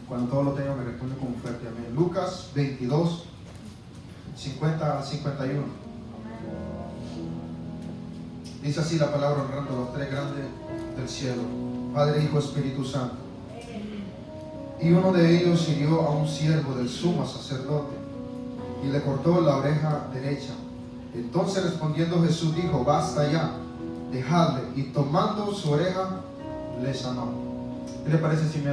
Cuando todo lo tenga me responde con un fuerte amén. Lucas 22, 50 al 51. Dice así la palabra, honrando a los tres grandes del cielo, Padre, Hijo, Espíritu Santo. Y uno de ellos hirió a un siervo del sumo sacerdote y le cortó la oreja derecha. Entonces respondiendo Jesús dijo: basta ya, dejadle. Y tomando su oreja le sanó. ¿Qué le parece si me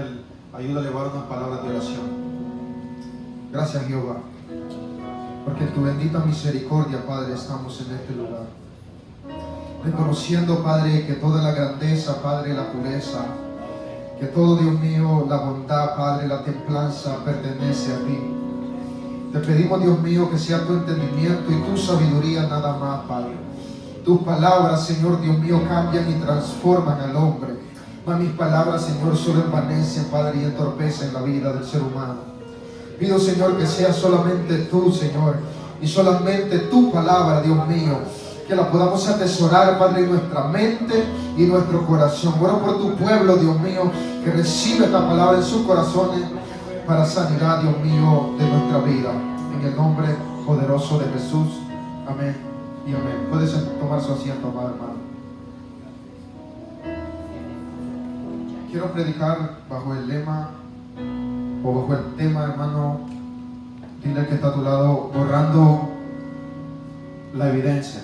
ayuda a elevar unas palabras de oración? Gracias, Jehová, porque en tu bendita misericordia, Padre, estamos en este lugar, reconociendo, Padre, que toda la grandeza, Padre, la pureza, que todo, Dios mío, la bondad, Padre, la templanza pertenece a ti. Te pedimos, Dios mío, que sea tu entendimiento y tu sabiduría nada más, Padre. Tus palabras, Señor, Dios mío, cambian y transforman al hombre. Mas mis palabras, Señor, solo envanecen, Padre, y entorpecen la vida del ser humano. Pido, Señor, que sea solamente tú, Señor, y solamente tu palabra, Dios mío, que la podamos atesorar, Padre, en nuestra mente y nuestro corazón. Oro por tu pueblo, Dios mío, que recibe esta palabra en sus corazones para sanidad, Dios mío, de nuestra vida. En el nombre poderoso de Jesús. Amén y amén. Puedes tomar su asiento, amado hermano. Quiero predicar bajo el lema o bajo el tema, hermano. Dile al que está a tu lado: borrando la evidencia.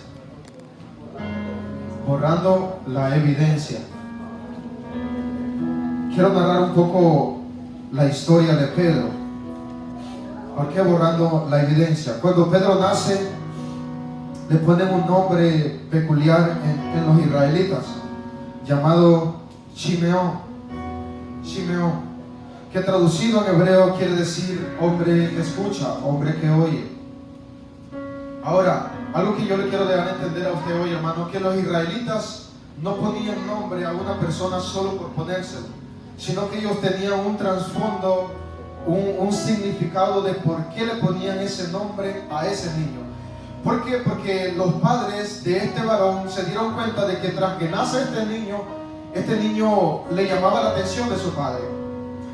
Borrando la evidencia. Quiero narrar un poco la historia de Pedro. ¿Por qué borrando la evidencia? Cuando Pedro nace, le ponen un nombre peculiar en los israelitas, llamado Shimeón. Shimeón, que traducido en hebreo quiere decir hombre que escucha, hombre que oye. Ahora, algo que yo le quiero dar a entender a usted hoy, hermano, que los israelitas no ponían nombre a una persona solo por ponérselo, sino que ellos tenían un trasfondo, un significado de por qué le ponían ese nombre a ese niño. ¿Por qué? Porque los padres de este varón se dieron cuenta de que tras que nace este niño le llamaba la atención de su padre,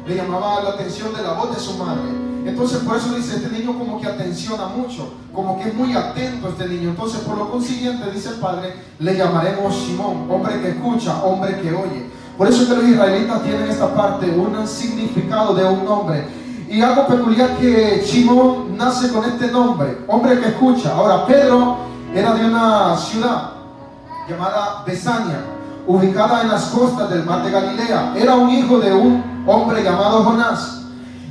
le llamaba la atención de la voz de su madre. Entonces por eso dice, este niño como que atenciona mucho, como que es muy atento este niño. Entonces por lo consiguiente, dice el padre, le llamaremos Shimón, hombre que escucha, hombre que oye. Por eso es que los israelitas tienen esta parte, un significado de un nombre. Y algo peculiar que Shimón nace con este nombre, hombre que escucha. Ahora, Pedro era de una ciudad llamada Besania, ubicada en las costas del mar de Galilea. Era un hijo de un hombre llamado Jonás.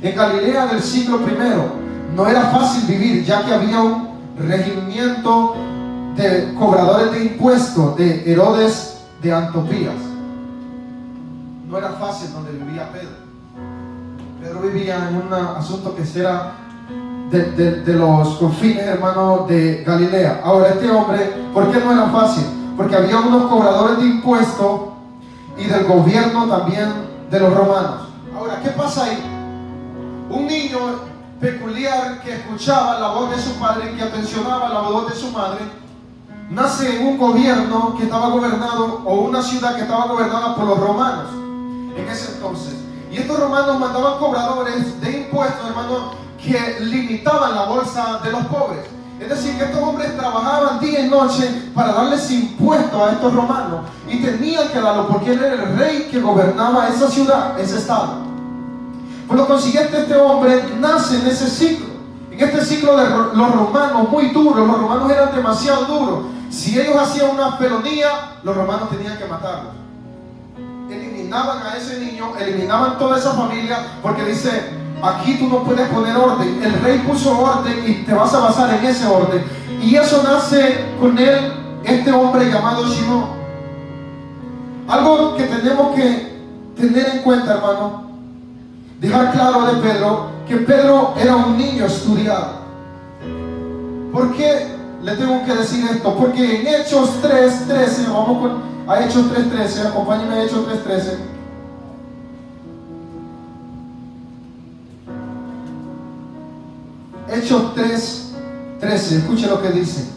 En Galilea del siglo I no era fácil vivir, ya que había un regimiento de cobradores de impuestos de Herodes de Antipas. No era fácil donde vivía Pedro. Pedro vivía en un asunto que era de los confines, hermano, de Galilea. Ahora, este hombre, ¿por qué no era fácil? Porque había unos cobradores de impuestos y del gobierno también de los romanos. Ahora, ¿qué pasa ahí? Un niño peculiar que escuchaba la voz de su padre, que atencionaba la voz de su madre, nace en un gobierno que estaba gobernado, o una ciudad que estaba gobernada por los romanos en ese entonces. Y estos romanos mandaban cobradores de impuestos, hermano, que limitaban la bolsa de los pobres. Es decir, que estos hombres trabajaban día y noche para darles impuestos a estos romanos, y tenían que darlo porque él era el rey que gobernaba esa ciudad, ese estado. Por lo consiguiente, este hombre nace en ese ciclo. En este ciclo de los romanos, muy duros. Los romanos eran demasiado duros. Si ellos hacían una felonía, los romanos tenían que matarlos. Eliminaban a ese niño, eliminaban toda esa familia, porque dice: aquí tú no puedes poner orden. El rey puso orden y te vas a basar en ese orden. Y eso nace con él, este hombre llamado Shimón. Algo que tenemos que tener en cuenta, hermano, dejar claro de Pedro, que Pedro era un niño estudiado. ¿Por qué le tengo que decir esto? Porque en Hechos 3:13, vamos a Hechos 3:13, acompáñenme a Hechos 3:13. Hechos 3:13, escuche lo que dice.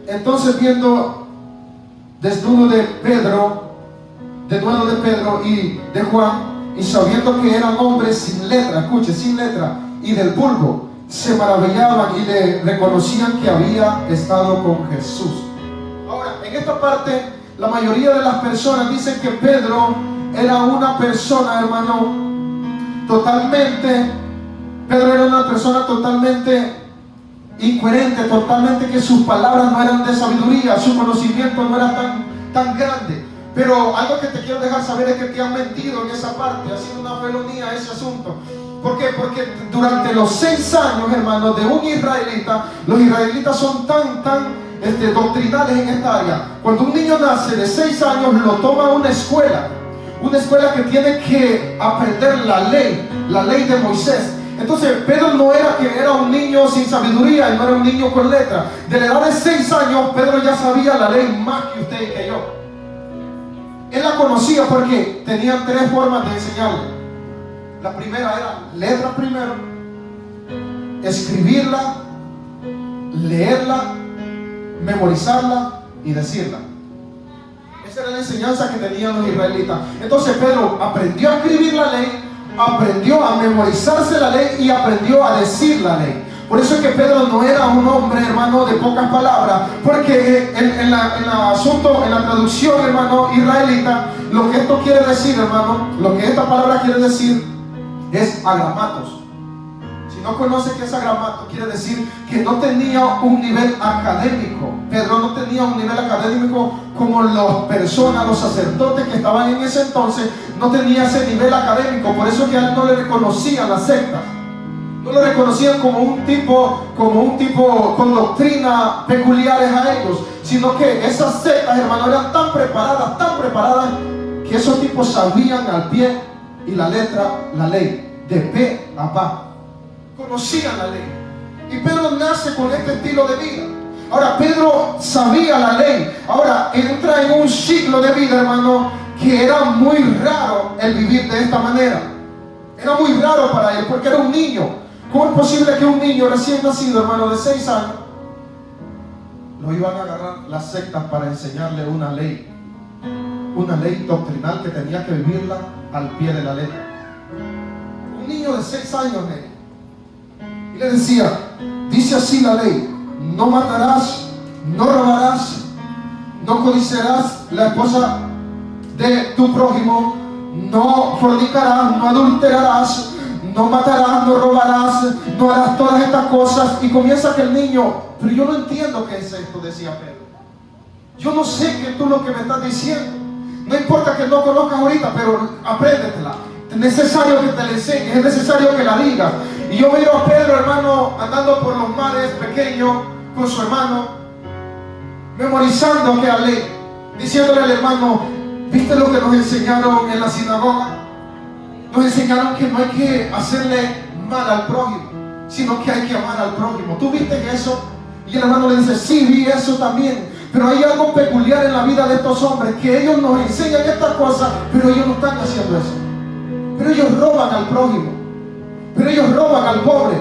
Entonces, viendo desnudo de nuevo de Pedro y de Juan, y sabiendo que eran hombres sin letra, escuche, sin letra, y del vulgo, se maravillaban y le reconocían que había estado con Jesús. Ahora, en esta parte, la mayoría de las personas dicen que Pedro era una persona, hermano, Pedro era una persona totalmente incoherente, totalmente que sus palabras no eran de sabiduría, su conocimiento no era tan grande. Pero algo que te quiero dejar saber es que te han mentido en esa parte, ha sido una felonía ese asunto. ¿Por qué? Porque durante los 6 años, hermanos, de un israelita, los israelitas son tan doctrinales en esta área. Cuando un niño nace de 6 años, lo toma a una escuela que tiene que aprender la ley de Moisés. Entonces Pedro no era que era un niño sin sabiduría, él no era un niño con letra. De la edad de 6 años, Pedro ya sabía la ley más que usted y que yo. Él la conocía porque tenían 3 formas de enseñarle. La primera era letra primero, escribirla, leerla, memorizarla y decirla. Esa era la enseñanza que tenían los israelitas. Entonces Pedro aprendió a escribir la ley, aprendió a memorizarse la ley y aprendió a decir la ley. Por eso es que Pedro no era un hombre, hermano, de pocas palabras, porque en la traducción, hermano, israelita, lo que esto quiere decir, hermano, lo que esta palabra quiere decir es agramatos. Si no conoce qué es agramato, quiere decir que no tenía un nivel académico. Pedro no tenía un nivel académico como las personas, los sacerdotes que estaban en ese entonces, no tenía ese nivel académico. Por eso es que a él no le reconocían las sectas. No lo reconocían como un tipo con doctrinas peculiares a ellos, sino que esas sectas, hermano, eran tan preparadas, que esos tipos sabían al pie y la letra la ley, de pe a pa. Conocían la ley. Y Pedro nace con este estilo de vida. Ahora, Pedro sabía la ley. Ahora, entra en un ciclo de vida, hermano, que era muy raro el vivir de esta manera. Era muy raro para él, porque era un niño. ¿Cómo es posible que un niño recién nacido, hermano, de 6 años, lo iban a agarrar las sectas para enseñarle una ley doctrinal que tenía que vivirla al pie de la letra? Un niño de 6 años, y le decía, dice así la ley: no matarás, no robarás, no codiciarás la esposa de tu prójimo, no fornicarás, no adulterarás, no matarás, no robarás, no harás todas estas cosas. Y comienza que el niño, pero yo no entiendo qué es esto, decía Pedro. Yo no sé qué tú lo que me estás diciendo. No importa que no conozcas ahorita, pero apréndetela. Es necesario que te la enseñes, es necesario que la digas. Y yo veo a Pedro, hermano, andando por los mares pequeños con su hermano, memorizando aquella ley, diciéndole al hermano: ¿viste lo que nos enseñaron en la sinagoga? Nos enseñaron que no hay que hacerle mal al prójimo, sino que hay que amar al prójimo. ¿Tú viste eso? Y el hermano le dice: sí, vi eso también. Pero hay algo peculiar en la vida de estos hombres, que ellos nos enseñan estas cosas, pero ellos no están haciendo eso. Pero ellos roban al prójimo, pero ellos roban al pobre,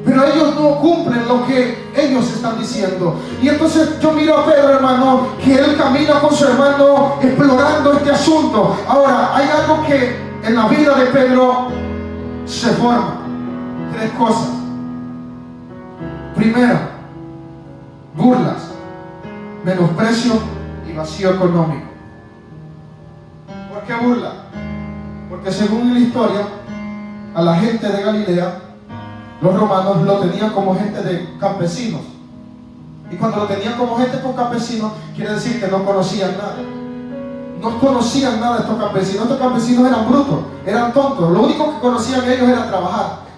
pero ellos no cumplen lo que ellos están diciendo. Y entonces yo miro a Pedro, hermano, que él camina con su hermano explorando este asunto. Ahora, hay algo que en la vida de Pedro se forma: 3 cosas. Primera, burlas, menosprecio y vacío económico. ¿Por qué burla? Porque según la historia, a la gente de Galilea, los romanos lo tenían como gente de campesinos. Y cuando lo tenían como gente con campesinos, quiere decir que no conocían nada. No conocían nada de estos campesinos. Estos campesinos eran brutos, eran tontos. Lo único que conocían ellos era trabajar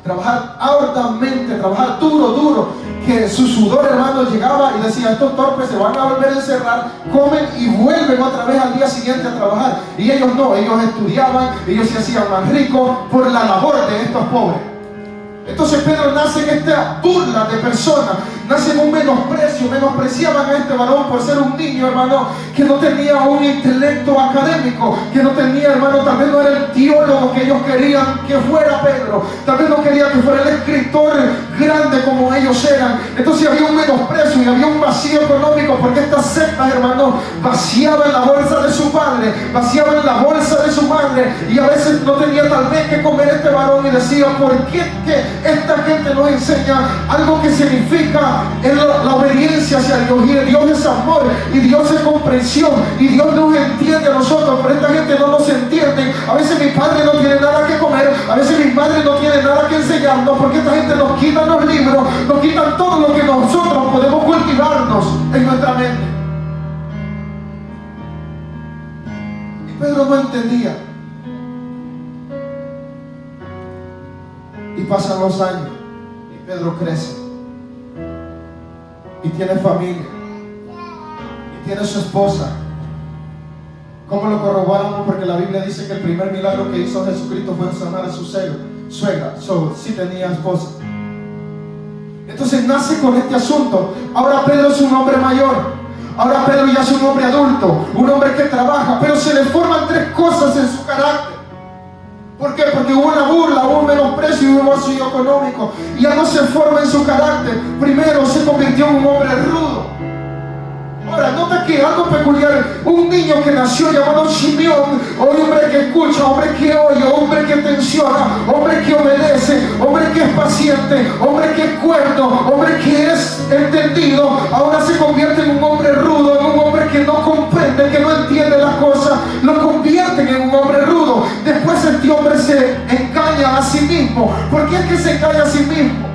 arduamente, trabajar duro, que su sudor, hermano, llegaba y decía: estos torpes se van a volver a encerrar, comen y vuelven otra vez al día siguiente a trabajar. Y ellos no, ellos estudiaban, ellos se hacían más ricos por la labor de estos pobres. Entonces Pedro nace en esta burla de personas, nace en un menosprecio. Menospreciaban a este varón por ser un niño, hermano, que no tenía un intelecto académico, que no tenía, hermano, tal vez no era el teólogo que ellos querían que fuera Pedro, tal vez no quería que fuera el escritor grande como ellos eran. Entonces había un menosprecio y había un vacío económico, porque estas sectas, hermano, vaciaban la bolsa de su padre, vaciaban la bolsa de su madre, y a veces no tenía tal vez que comer este varón, y decía: ¿por qué que esta gente nos enseña algo que significa la obediencia hacia Dios? Y Dios es amor, y Dios es comprensión, y Dios nos entiende a nosotros, pero esta gente no nos entiende. A veces mi padre no tiene nada que comer, a veces mi madre no tiene nada que enseñarnos, porque esta gente nos quita los libros, nos quitan todo lo que nosotros podemos cultivarnos en nuestra mente. Y Pedro no entendía. Y pasan los años y Pedro crece y tiene familia y tiene su esposa. ¿Cómo lo corroboramos? Porque la Biblia dice que el primer milagro que hizo Jesucristo fue sanar a su suegra. Sí tenía esposa. Entonces nace con este asunto. Ahora Pedro es un hombre mayor. Ahora Pedro ya es un hombre adulto, un hombre que trabaja, pero se le forman tres cosas en su carácter. ¿Por qué? Porque hubo una burla, hubo un menosprecio y hubo un vacío económico. Y ya no se forma en su carácter. Primero se convirtió en un hombre rudo. Ahora, nota que algo peculiar, un niño que nació llamado Simeón, hombre que escucha, hombre que oye, hombre que tensiona, hombre que obedece, hombre que es paciente, hombre que es cuerdo, hombre que es entendido, ahora se convierte en un hombre rudo, en un hombre que no comprende, que no entiende las cosas, lo convierten en un hombre rudo. Después este hombre se engaña a sí mismo. ¿Por qué es que se engaña a sí mismo?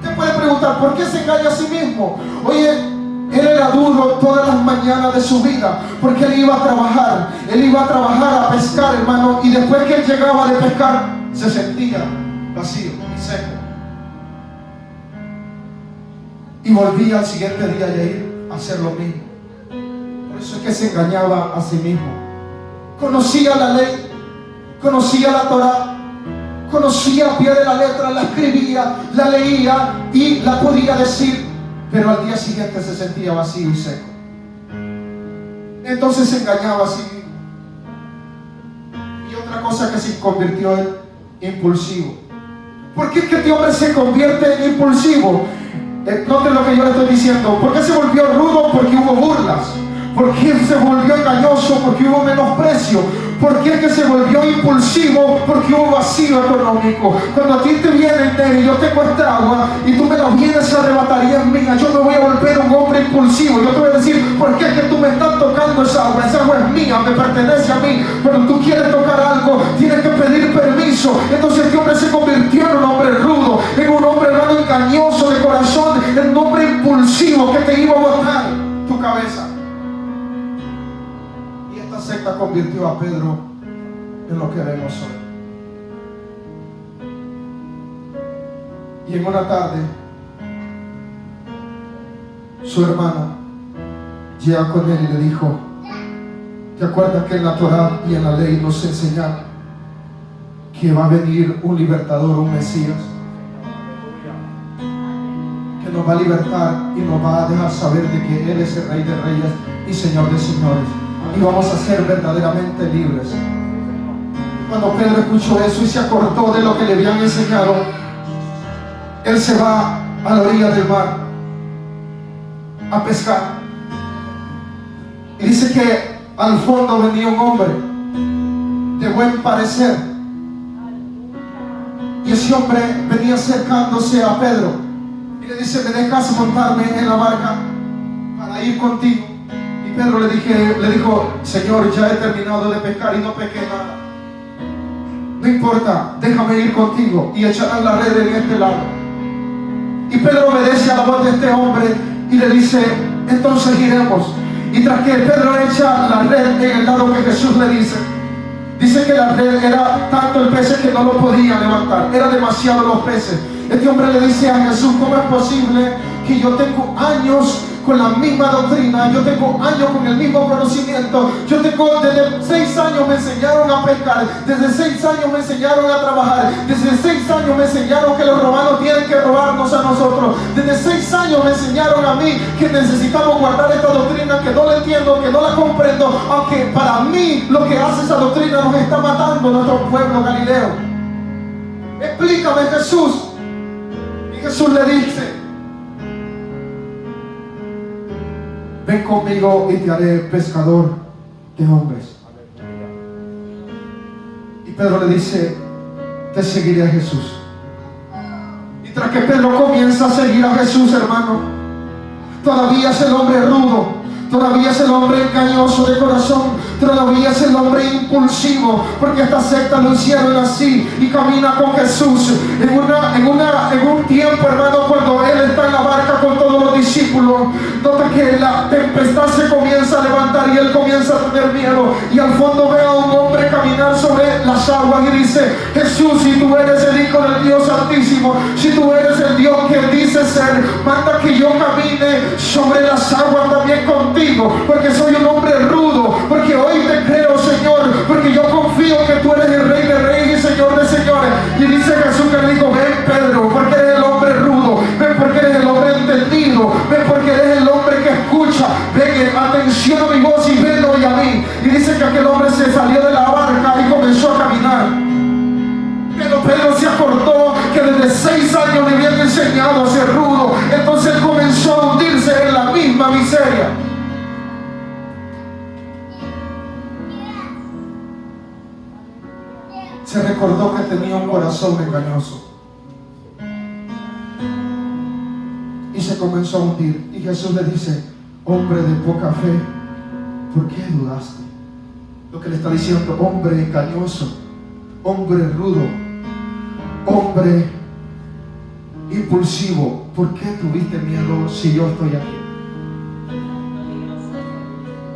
Usted puede preguntar: ¿por qué se engaña a sí mismo? Oye, él era duro todas las mañanas de su vida, porque él iba a trabajar a pescar, hermano, y después que él llegaba de pescar, se sentía vacío y seco, y volvía al siguiente día a ir a hacer lo mismo. Por eso es que se engañaba a sí mismo. Conocía la ley, conocía la Torá, conocía a pie de la letra, la escribía, la leía y la podía decir, pero al día siguiente se sentía vacío y seco. Entonces se engañaba a sí mismo. Y otra cosa, que se convirtió en impulsivo. ¿Por qué es que este hombre se convierte en impulsivo? Noten lo que yo le estoy diciendo. ¿Por qué se volvió rudo? Porque hubo burlas. ¿Por qué se volvió engañoso? Porque hubo menosprecio. ¿Por qué es que se volvió impulsivo? Porque hubo vacío económico. Cuando a ti te viene y yo tengo esta agua y tú me la vienes a arrebatar y es mía, yo me voy a volver un hombre impulsivo. Yo te voy a decir: ¿por qué es que tú me estás tocando esa agua? Esa agua es mía, me pertenece a mí. Cuando tú quieres tocar algo, tienes que pedir permiso. Entonces este hombre se convirtió en un hombre rudo, en un hombre, hermano, engañoso de corazón, en un hombre impulsivo que te iba a botar tu cabeza. Esta secta convirtió a Pedro en lo que vemos hoy. Y en una tarde, su hermano llega con él y le dijo: ¿te acuerdas que en la Torá y en la ley nos enseñaron que va a venir un libertador, un Mesías, que nos va a libertar y nos va a dejar saber de que Él es el Rey de Reyes y Señor de Señores, y vamos a ser verdaderamente libres? Cuando Pedro escuchó eso y se acordó de lo que le habían enseñado, él se va a la orilla del mar a pescar, y dice que al fondo venía un hombre de buen parecer, y ese hombre venía acercándose a Pedro y le dice: ¿me dejas montarme en la barca para ir contigo? Y Pedro le dijo: Señor, ya he terminado de pescar y no pesqué nada. No importa, déjame ir contigo y echarán la red en este lado. Y Pedro obedece a la voz de este hombre y le dice: entonces iremos. Y tras que Pedro echa la red en el lado que Jesús le dice que la red era tanto el pez que no lo podía levantar, era demasiado los peces. Este hombre le dice a Jesús: ¿cómo es posible que yo tengo años con la misma doctrina, yo tengo años con el mismo conocimiento. Yo tengo, desde 6 años me enseñaron a pescar, desde 6 años me enseñaron a trabajar, desde 6 años me enseñaron que los romanos tienen que robarnos a nosotros, desde 6 años me enseñaron a mí que necesitamos guardar esta doctrina, que no la entiendo, que no la comprendo, aunque para mí lo que hace esa doctrina nos está matando a nuestro pueblo galileo. Explícame, Jesús. Y Jesús le dice: ven conmigo y te haré pescador de hombres. Y Pedro le dice: te seguiré a Jesús. Y tras que Pedro comienza a seguir a Jesús, hermano, todavía es el hombre rudo, todavía es el hombre engañoso de corazón, todavía es el hombre impulsivo, porque esta secta lo hicieron así, y camina con Jesús en un tiempo, hermano, cuando él está en la barca con todos los discípulos. Nota que la tempestad se comienza a levantar y él comienza a tener miedo, y al fondo ve a un hombre caminar sobre las aguas y dice: Jesús, si tú eres el Hijo del Dios Altísimo, si tú eres el Dios que dices ser, manda que yo camine sobre las aguas también contigo, porque soy un hombre rudo, porque hoy te creo, Señor, porque yo confío que tú eres el Rey de Reyes y Señor de Señores. Y dice Jesús que le dijo: ven, Pedro, porque eres el hombre rudo, ven porque eres el hombre entendido, ven porque eres el hombre que escucha, ven, atención a mi voz y ven hoy a mí. Y dice que aquel hombre se salió de la barca y comenzó a caminar. Pero Pedro se acordó que desde 6 años le habían enseñado a ser rudo, entonces él comenzó a hundirse en la misma miseria. Se recordó que tenía un corazón engañoso y se comenzó a hundir. Y Jesús le dice: hombre de poca fe, ¿por qué dudaste? Lo que le está diciendo: hombre engañoso, hombre rudo, hombre impulsivo, ¿por qué tuviste miedo si yo estoy aquí?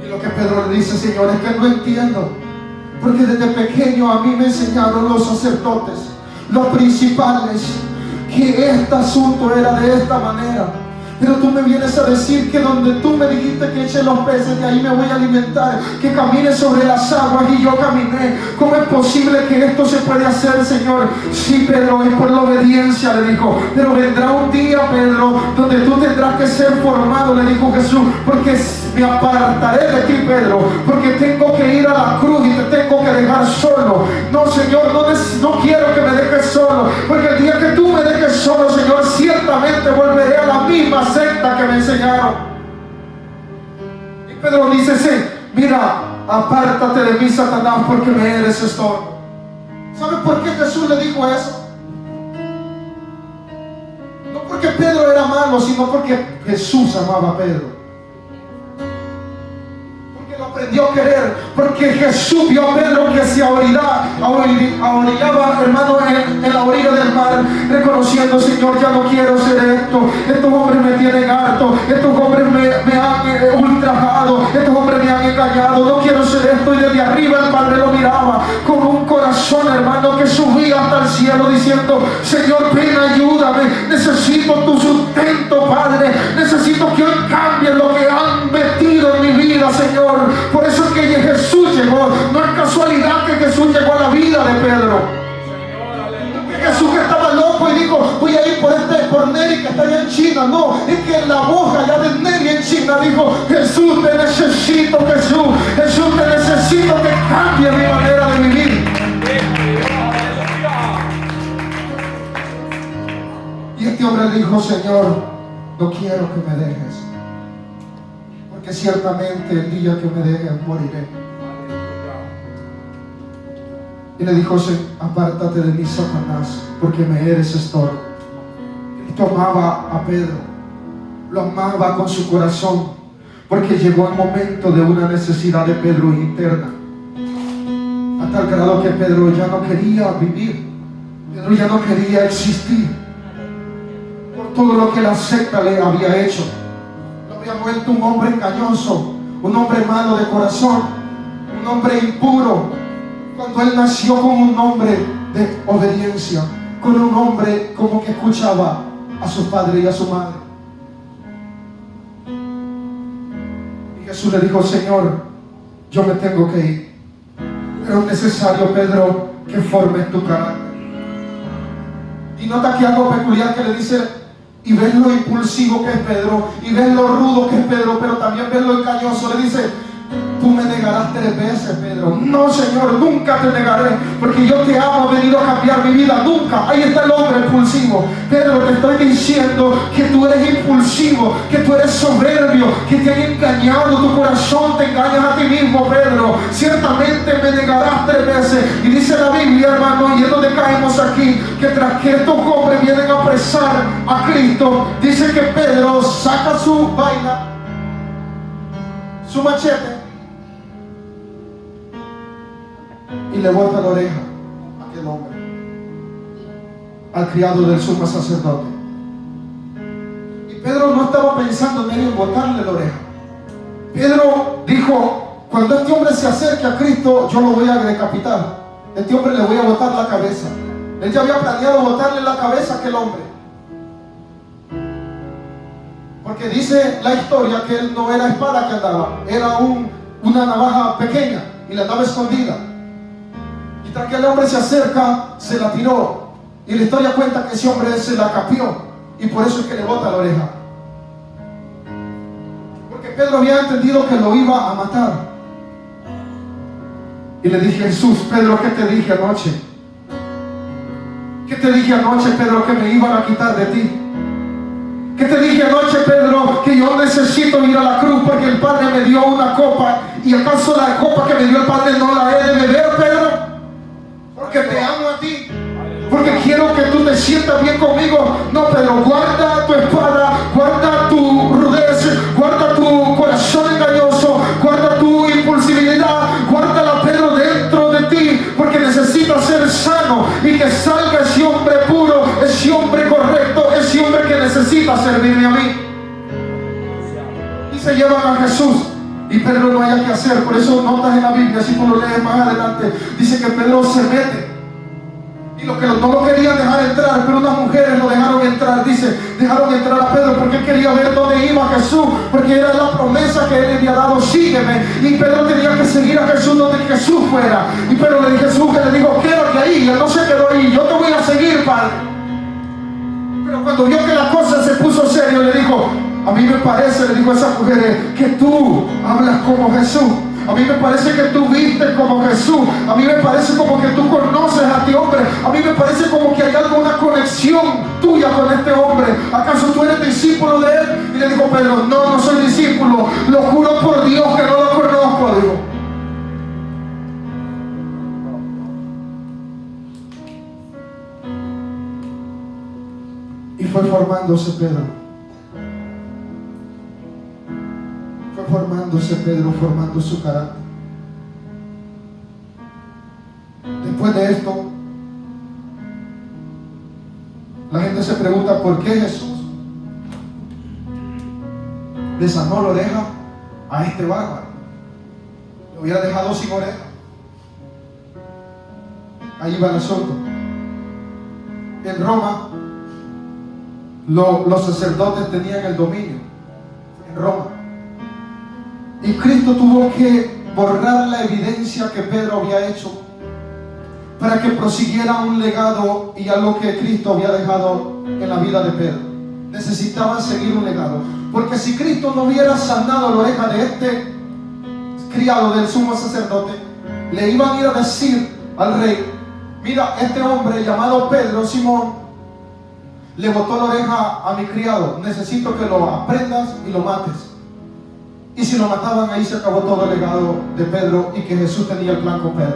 Y lo que Pedro le dice: Señor, es que no entiendo, porque desde pequeño a mí me enseñaron los sacerdotes, los principales, que este asunto era de esta manera. Pero tú me vienes a decir que donde tú me dijiste que eche los peces, de ahí me voy a alimentar, que camine sobre las aguas, y yo caminé. ¿Cómo es posible que esto se puede hacer, Señor? Sí, Pedro, es por la obediencia, le dijo. Pero vendrá un día, Pedro, donde tú tendrás que ser formado, le dijo Jesús, porque me apartaré de ti, Pedro, porque tengo que ir a la cruz y te tengo que dejar solo. No, Señor, no quiero que me dejes solo, porque el día que tú me dejes solo, Señor, ciertamente volveré a la misma secta que me enseñaron. Y Pedro dice: sí, mira, apártate de mí, Satanás, porque me eres estorbo. ¿Sabe por qué Jesús le dijo eso? No porque Pedro era malo, sino porque Jesús amaba a Pedro. Lo aprendió a querer, porque Jesús vio a Pedro que se ahorillaba, hermano, en la orilla del mar, reconociendo: Señor, ya no quiero ser esto, estos hombres me tienen harto, estos hombres me han ultrajado, estos hombres me han engañado, no quiero ser esto. Y desde arriba el Padre lo miraba con un corazón, hermano, que subía hasta el cielo diciendo: Señor, ven, ayúdame, necesito tu sustento, Padre, necesito que hoy cambie lo que han metido en mi vida, Señor. Por eso es que Jesús llegó. No es casualidad que Jesús llegó a la vida de Pedro. Jesús, que estaba loco y dijo: voy a ir por Neri, que está allá en China. No, es que en la boca allá de Neri en China dijo: Jesús, te necesito, Jesús. Jesús, te necesito que cambie mi manera de vivir. Y este hombre dijo: Señor, no quiero que me dejes, que ciertamente el día que me dejes moriré. Y le dijo: apártate de mí, Satanás, porque me eres estorbo. Cristo amaba a Pedro, lo amaba con su corazón, porque llegó el momento de una necesidad de Pedro interna, a tal grado que Pedro ya no quería vivir, Pedro ya no quería existir, por todo lo que la secta le había hecho. Había vuelto un hombre engañoso, un hombre malo de corazón, un hombre impuro, cuando él nació con un hombre de obediencia, con un hombre como que escuchaba a su padre y a su madre. Jesús le dijo: Señor, yo me tengo que ir, pero es necesario, Pedro, que formes tu carácter. Y nota que algo peculiar que le dice, y ves lo impulsivo que es Pedro, y ves lo rudo que es Pedro, pero también ves lo engañoso. Le dice: tú me negarás 3 veces, Pedro. No, Señor, nunca te negaré, porque yo te amo, he venido a cambiar mi vida, nunca. Ahí está el hombre impulsivo. Pedro, te estoy diciendo que tú eres impulsivo, que tú eres soberbio, que te han engañado, tu corazón, te engañas a ti mismo, Pedro. Ciertamente me negarás 3 veces. Y dice la Biblia, hermano, y es donde caemos aquí, que tras que estos hombres vienen a apresar a Cristo, dice que Pedro saca su vaina, su machete, y le bota la oreja a aquel hombre, al criado del sumo sacerdote. Y Pedro no estaba pensando en él en botarle la oreja. Pedro dijo: cuando este hombre se acerque a Cristo, yo lo voy a decapitar. Este hombre le voy a botar la cabeza. Él ya había planeado botarle la cabeza a aquel hombre, porque dice la historia que él no era espada que andaba, era una navaja pequeña y la andaba escondida. Y tras que el hombre se acerca, se la tiró. Y la historia cuenta que ese hombre se la capió, y por eso es que le bota la oreja. Porque Pedro había entendido que lo iba a matar. Y le dije: Jesús, Pedro, ¿qué te dije anoche? ¿Qué te dije anoche, Pedro, que me iban a quitar de ti? ¿Qué te dije anoche, Pedro? Que yo necesito ir a la cruz porque el Padre me dio una copa. ¿Y acaso la copa que me dio el Padre no la he de beber, Pedro? Porque te amo a ti, porque quiero que tú te sientas bien conmigo. No, Pedro, guarda tu espada, guarda tu rudez, guarda tu corazón engañoso, guarda tu impulsividad, guárdala, Pedro, dentro de ti, porque necesitas ser sano y que salga ese hombre puro, ese hombre correcto, ese hombre que necesita servirme a mí. Y se llevan a Jesús. Y Pedro no haya que hacer. Por eso notas en la Biblia, si tú lo lees más adelante, dice que Pedro se mete. Y no lo querían dejar entrar, pero unas mujeres lo dejaron entrar. Dice, dejaron entrar a Pedro porque él quería ver dónde iba Jesús, porque era la promesa que él le había dado: sígueme. Y Pedro tenía que seguir a Jesús donde Jesús fuera. Y Pedro le dijo: Jesús, que le dijo: quédate ahí. Y él no se quedó ahí: yo te voy a seguir, Padre. Pero cuando vio que la cosa se puso serio, le dijo: a mí me parece, le dijo a esas mujeres, que tú hablas como Jesús. A mí me parece que tú vistes como Jesús. A mí me parece como que tú conoces a este hombre. A mí me parece como que hay alguna conexión tuya con este hombre. ¿Acaso tú eres discípulo de él? Y le dijo Pedro: no, no soy discípulo. Lo juro por Dios que no lo conozco, dijo. Y fue formándose Pedro. Formándose Pedro, formando su carácter. Después de esto, la gente se pregunta: ¿por qué Jesús le sanó la oreja a este bárbaro? Lo hubiera dejado sin oreja. Ahí va el asunto. En Roma, los sacerdotes tenían el dominio. En Roma. Y Cristo tuvo que borrar la evidencia que Pedro había hecho para que prosiguiera un legado y algo que Cristo había dejado en la vida de Pedro. Necesitaba seguir un legado, porque si Cristo no hubiera sanado la oreja de este criado del sumo sacerdote, le iban a ir a decir al rey: mira, este hombre llamado Pedro, Simón, le botó la oreja a mi criado, necesito que lo aprendas y lo mates. Y si lo mataban, ahí se acabó todo el legado de Pedro, y que Jesús tenía el plan con Pedro.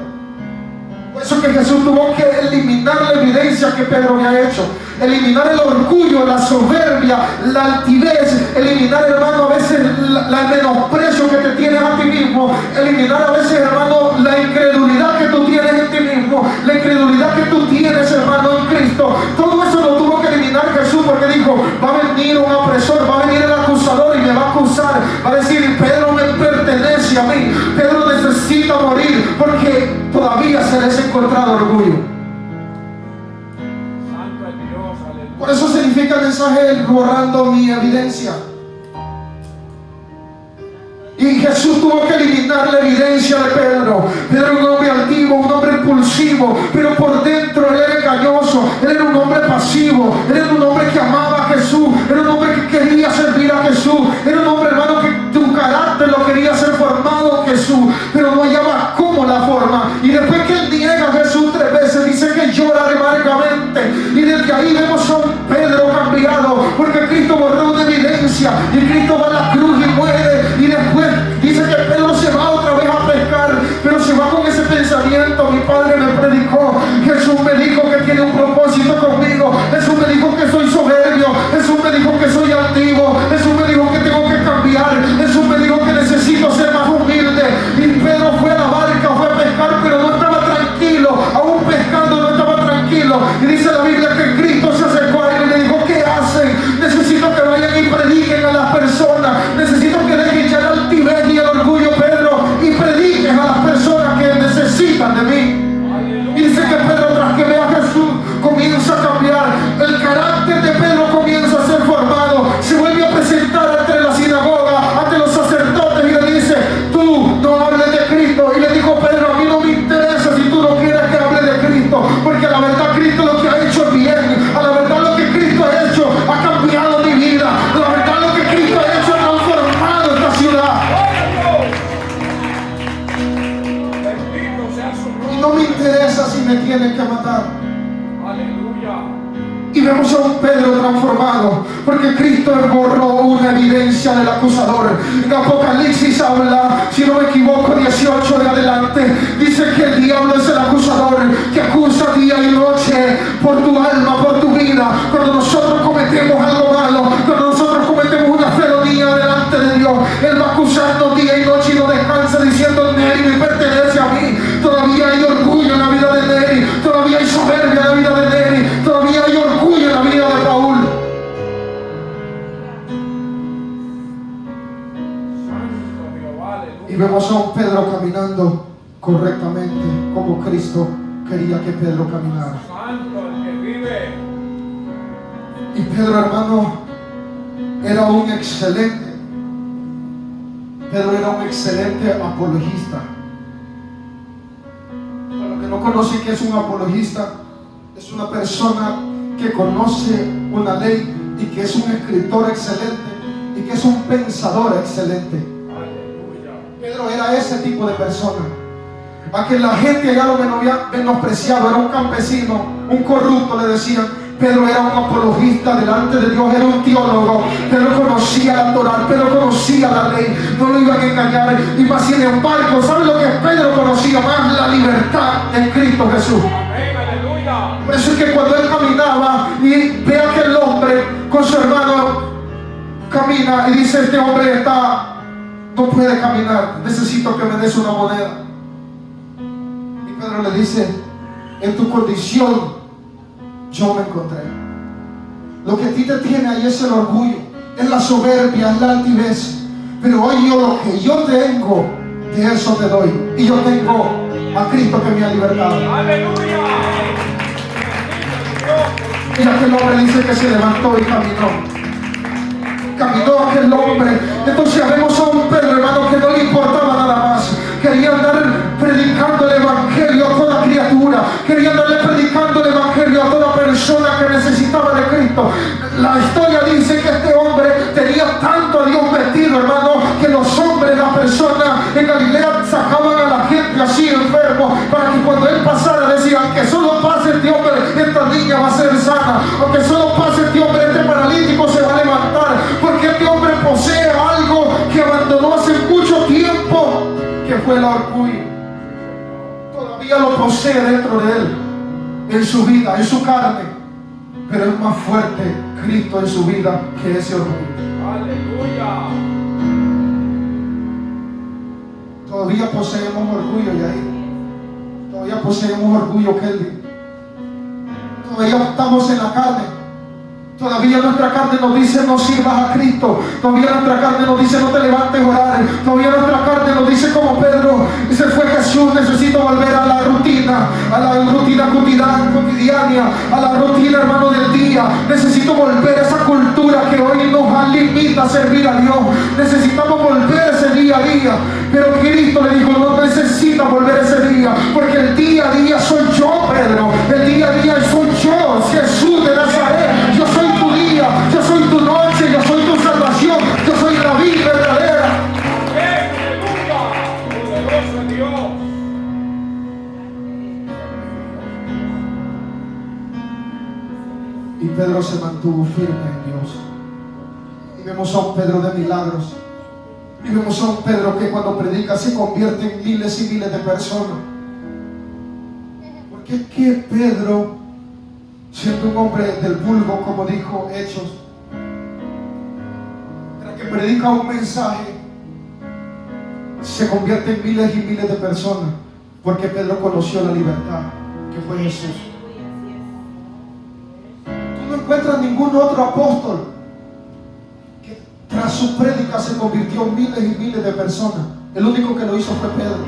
Por eso que Jesús tuvo que eliminar la evidencia que Pedro había hecho, eliminar el orgullo, la soberbia, la altivez, eliminar, hermano, a veces el menosprecio que te tienes a ti mismo, eliminar a veces, hermano, la incredulidad que tú tienes en ti mismo, la incredulidad que tú tienes, hermano, en Cristo. Todo eso lo tuvo que eliminar Jesús, porque dijo: va a venir un opresor, va a venir el acusador y me va a acusar, va a decir: Pedro me pertenece a mí, Pedro necesita morir, porque todavía se les ha encontrado orgullo. Por eso significa el mensaje: borrando mi evidencia. Y Y Jesús tuvo que eliminar la evidencia de Pedro. Pedro era un hombre altivo, un hombre impulsivo, pero por dentro él era engañoso. Él era un hombre pasivo, él era un hombre que amaba a Jesús, era un hombre que quería servir a Jesús, era un hombre, hermano, que tu carácter lo quería ser formado en Jesús, pero no hallaba cómo la forma. Y después que él niega a Jesús 3 veces, dice que llora amargamente. Y desde ahí vemos a un Pedro cambiado, porque Cristo borró una evidencia y Cristo va a la cruz y muere. Y después dice que Pedro se va otra vez a pescar, pero se va con ese pensamiento: mi padre me predicó, Jesús me dijo que tiene un propósito conmigo, Jesús me dijo que soy soberbio, Jesús me dijo que soy altivo, Jesús me dijo que tengo que cambiar, Jesús me dijo que necesito ser más humilde. Y Pedro fue a la barca, fue a pescar, pero no estaba tranquilo, aún pescando no estaba tranquilo. Y dice la Biblia que Cristo se acercó a él y le dijo: ¿qué hacen? Necesito que vayan y prediquen a las personas, necesito que dejen ya la altivez y el orgullo, Pedro, y prediquen a las personas que necesitan de mí. Y dice que Pedro, tras que ve a Jesús, comienza a cambiar. El carácter de Pedro comienza a ser formado. Se vuelve a presentar ante la sinagoga, ante los sacerdotes, y le dice: tú no hables de Cristo. Y le dijo Pedro: a mí no me interesa si tú no quieres que hable de Cristo, porque a la verdad Cristo lo que ha hecho es bien. A la verdad lo que Cristo ha hecho ha cambiado mi vida. A la verdad lo que Cristo ha hecho ha transformado esta ciudad. Y no me interesa si me tienen que matar. Y vemos a un Pedro transformado, porque Cristo borró una evidencia del acusador. En Apocalipsis habla, si no me equivoco, 18 en adelante, dice que el diablo es el acusador que acusa día y noche por tu alma, por tu vida. Cuando nosotros cometemos algo malo, cuando nosotros cometemos una felonía delante de Dios, Él va acusando día y noche y no descansa, diciendo: Neri me pertenece a mí. Todavía hay orgullo en la vida de Neri, todavía hay soberbia en la vida de Neri, todavía hay orgullo en la vida de Paul. Y vemos a un Pedro caminando correctamente como Cristo quería que Pedro caminara. Y Pedro, hermano, era un excelente apologista. Para los que no conocen qué es un apologista, es una persona que conoce una ley y que es un escritor excelente y que es un pensador excelente. Pedro era ese tipo de persona, a que la gente allá lo menospreciaba. Era un campesino, un corrupto, le decían. Pedro era un apologista delante de Dios, era un teólogo. Pedro conocía la Torá, Pedro conocía la ley, no lo iban a engañar. Y más sin embargo, ¿sabe lo que Pedro conocía más? La libertad en Cristo Jesús. Por eso es que cuando él caminaba y ve a aquel hombre con su hermano, camina y dice: este hombre no puede caminar, necesito que me des una moneda. Y Pedro le dice: en tu condición yo me encontré. Lo que a ti te tiene ahí es el orgullo, es la soberbia, es la altivez. Pero hoy lo que yo tengo, de eso te doy. Y yo tengo a Cristo que me ha libertado. ¡Aleluya! Y aquel hombre dice que se levantó y caminó aquel hombre. Entonces vemos a un Pedro, hermano, que no le importaba nada más. Quería andar predicando el evangelio a toda criatura, quería andarle predicando el evangelio a toda persona que necesitaba de Cristo. La historia dice que este hombre tenía tanto a Dios metido, hermano, que los hombres, las personas en Galilea sacaban a la gente así enfermo, para que cuando él pasara decían: que solo pase este hombre, esta niña va a ser sana, o que solo pase este hombre, este paralítico se va a levantar, porque este hombre posee algo que abandonó hace mucho tiempo, que fue el orgullo. Todavía lo posee dentro de él, en su vida, en su carne, pero es más fuerte Cristo en su vida que ese orgullo. ¡Aleluya! Todavía poseemos orgullo, Yair. Todavía poseemos orgullo, Kelvin. Todavía estamos en la carne. Todavía nuestra carne nos dice no sirvas a Cristo. Todavía nuestra carne nos dice no te levantes a orar. Todavía nuestra carne nos dice como Pedro, se fue Jesús, necesito volver a la rutina cotidiana, a la rutina, hermano, del día. Necesito volver a esa cultura que hoy nos limita a servir a Dios. Necesitamos volver a ese día a día. Pero Cristo le dijo, no necesitas volver a ese día, porque el día a día soy yo, Pedro. El día a día soy yo, Jesús de Nazaret. Yo soy tu día, yo soy tu noche, yo soy tu salvación, yo soy la vida verdadera. ¡Aleluya! ¡Poderoso es Dios! Y Pedro se mantuvo firme en Dios. Y vemos a un Pedro de milagros. Y vemos a un Pedro que cuando predica se convierte en miles y miles de personas. Porque es que Pedro, siendo un hombre del vulgo, como dijo Hechos, tras que predica un mensaje, se convierte en miles y miles de personas. Porque Pedro conoció la libertad, que fue Jesús. Tú no encuentras ningún otro apóstol que tras su prédica se convirtió en miles y miles de personas. El único que lo hizo fue Pedro.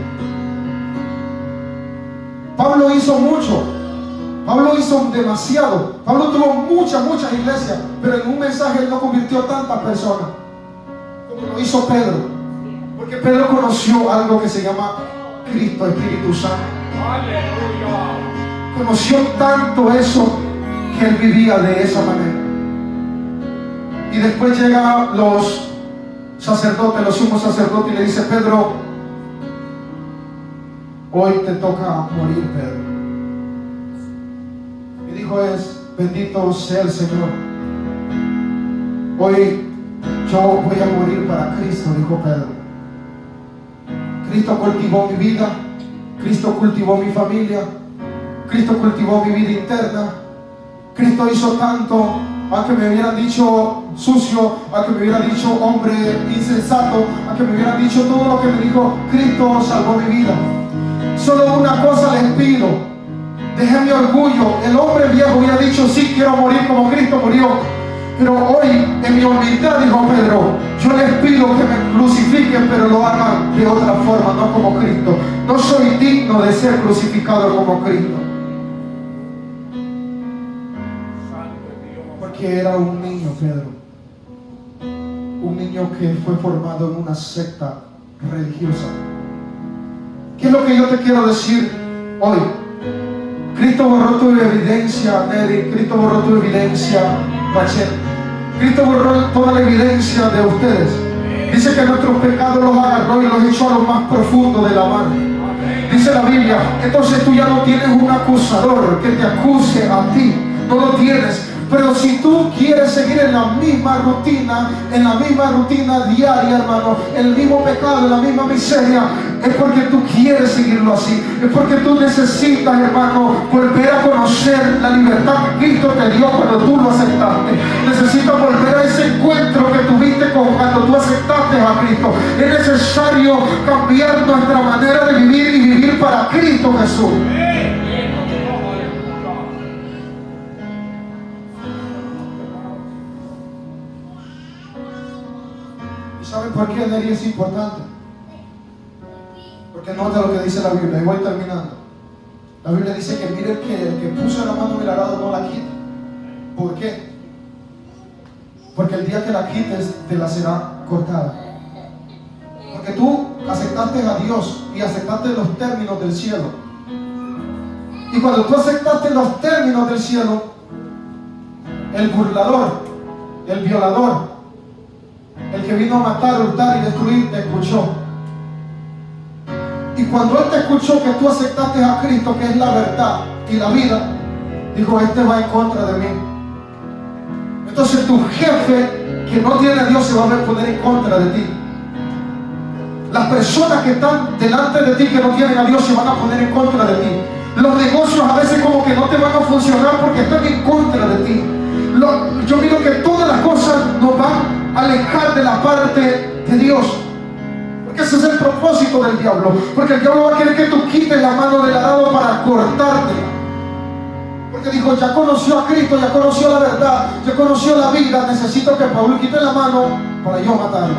Pablo hizo mucho. Pablo hizo demasiado. Pablo tuvo muchas iglesias, pero en un mensaje él no convirtió tantas personas como lo hizo Pedro. Porque Pedro conoció algo que se llama Cristo, Espíritu Santo. ¡Aleluya! Conoció tanto eso que él vivía de esa manera. Y después llegan los sacerdotes, los sumos sacerdotes, y le dice: Pedro, hoy te toca morir, Pedro. Y dijo: bendito sea el Señor. Hoy yo voy a morir para Cristo, dijo Pedro. Cristo cultivó mi vida, Cristo cultivó mi familia, Cristo cultivó mi vida interna. Cristo hizo tanto, aunque me hubieran dicho sucio, aunque me hubieran dicho hombre insensato, aunque me hubieran dicho todo lo que me dijo, Cristo salvó mi vida. Solo una cosa les pido: dejen mi orgullo. El hombre viejo hubiera dicho: sí, quiero morir como Cristo murió. Pero hoy, en mi humildad, dijo Pedro, yo les pido que me crucifiquen, pero lo hagan de otra forma, no como Cristo. No soy digno de ser crucificado como Cristo. Porque era un niño, Pedro. Un niño que fue formado en una secta religiosa. ¿Qué es lo que yo te quiero decir hoy? Cristo borró tu evidencia, Neri. Cristo borró tu evidencia, Bachel. Cristo borró toda la evidencia de ustedes. Dice que nuestros pecados los agarró y los echó a lo más profundo de la mar. Dice la Biblia: entonces tú ya no tienes un acusador que te acuse a ti. No lo tienes. Pero si tú quieres seguir en la misma rutina diaria, hermano, el mismo pecado, en la misma miseria, es porque tú quieres seguirlo así. Es porque tú necesitas, hermano, volver a conocer la libertad que Cristo te dio cuando tú lo aceptaste. Necesitas volver a ese encuentro que tuviste cuando tú aceptaste a Cristo. Es necesario cambiar nuestra manera de vivir y vivir para Cristo Jesús. ¿Saben por qué Neri es importante? Porque nota lo que dice la Biblia, y voy terminando. La Biblia dice que mire que el que puso la mano en el arado no la quite. ¿Por qué? Porque el día que la quites te la será cortada. Porque tú aceptaste a Dios y aceptaste los términos del cielo. Y cuando tú aceptaste los términos del cielo, el burlador, el violador, el que vino a matar, hurtar y destruir, te escuchó. Y cuando él te escuchó que tú aceptaste a Cristo, que es la verdad y la vida, dijo: este va en contra de mí. Entonces tu jefe, que no tiene a Dios, se va a poner en contra de ti. Las personas que están delante de ti, que no tienen a Dios, se van a poner en contra de ti. Los negocios a veces como que no te van a funcionar porque están en contra de ti. Yo miro que todas las cosas nos van a alejar de la parte de Dios. Porque ese es el propósito del diablo. Porque el diablo va a querer que tú quites la mano del arado para cortarte. Porque dijo, ya conoció a Cristo, ya conoció la verdad, ya conoció la vida. Necesito que Paul quite la mano para yo matarlo.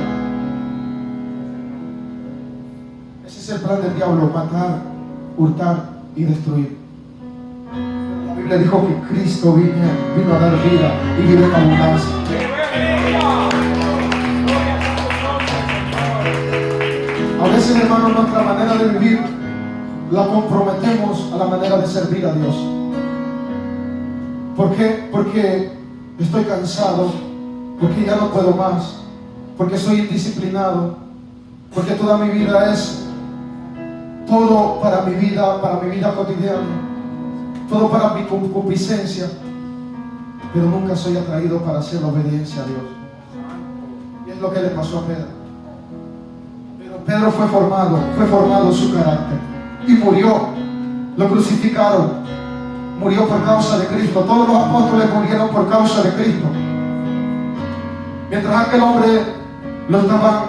Ese es el plan del diablo: matar, hurtar y destruir. La Biblia dijo que Cristo vino a dar vida y vida en abundancia. A veces, hermanos, nuestra manera de vivir la comprometemos a la manera de servir a Dios. ¿Por qué? Porque estoy cansado, porque ya no puedo más, porque soy indisciplinado, porque toda mi vida es todo para mi vida cotidiana, todo para mi concupiscencia, pero nunca soy atraído para hacer la obediencia a Dios. Y es lo que le pasó a Pedro. Pero Pedro fue formado su carácter y murió. Lo crucificaron. Murió por causa de Cristo. Todos los apóstoles murieron por causa de Cristo. Mientras aquel hombre lo estaban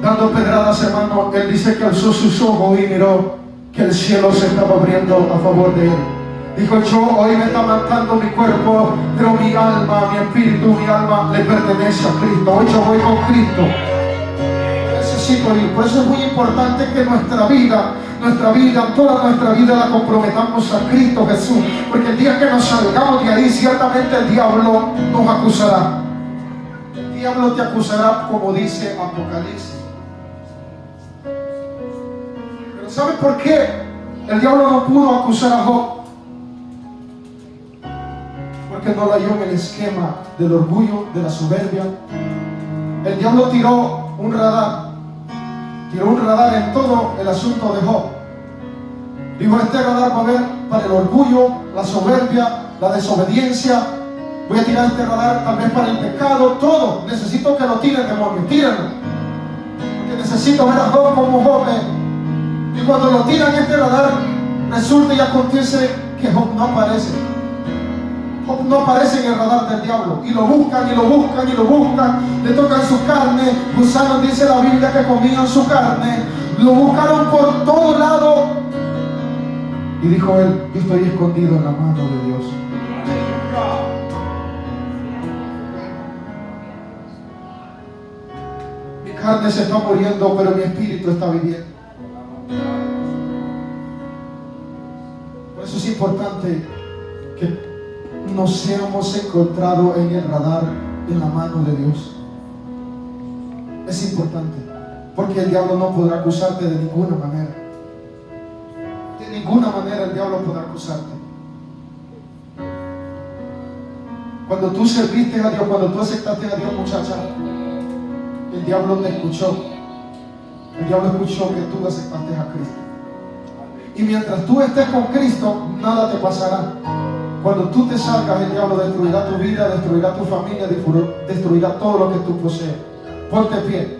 dando pedradas, hermano, él dice que alzó sus ojos y miró que el cielo se estaba abriendo a favor de él. Dijo, yo hoy me está matando mi cuerpo, pero mi alma, mi espíritu, mi alma le pertenece a Cristo. Hoy yo voy con Cristo. Necesito ir. Por eso es muy importante que nuestra vida, toda nuestra vida la comprometamos a Cristo Jesús. Porque el día que nos salgamos de ahí, ciertamente el diablo nos acusará. El diablo te acusará, como dice Apocalipsis. Pero ¿saben por qué el diablo no pudo acusar a Job? Porque no lo halló en el esquema del orgullo, de la soberbia. El diablo tiró un radar en todo el asunto de Job. Dijo, este radar va a ver para el orgullo, la soberbia, la desobediencia. Voy a tirar este radar tal vez para el pecado, todo. Necesito que lo tiren, demonio, tírenlo. Porque necesito ver a Job como Job es. Y cuando lo tiran este radar, resulta y acontece que Job no aparece. Job no aparece en el radar del diablo. Y lo buscan, y lo buscan, y lo buscan. Le tocan su carne. Gusanos, dice la Biblia, que comían su carne. Lo buscaron por todo lado. Y dijo él, yo estoy escondido en la mano de Dios. Mi carne se está muriendo, pero mi espíritu está viviendo. Por eso es importante que nos seamos encontrados en el radar, en la mano de Dios. Es importante, porque el diablo no podrá acusarte de ninguna manera. De ninguna manera el diablo podrá acusarte. Cuando tú serviste a Dios, cuando tú aceptaste a Dios, muchacha, el diablo te escuchó. El diablo escuchó que tú aceptaste a Cristo. Y mientras tú estés con Cristo, nada te pasará. Cuando tú te salgas, el diablo destruirá tu vida, destruirá tu familia, destruirá todo lo que tú posees. Ponte pie.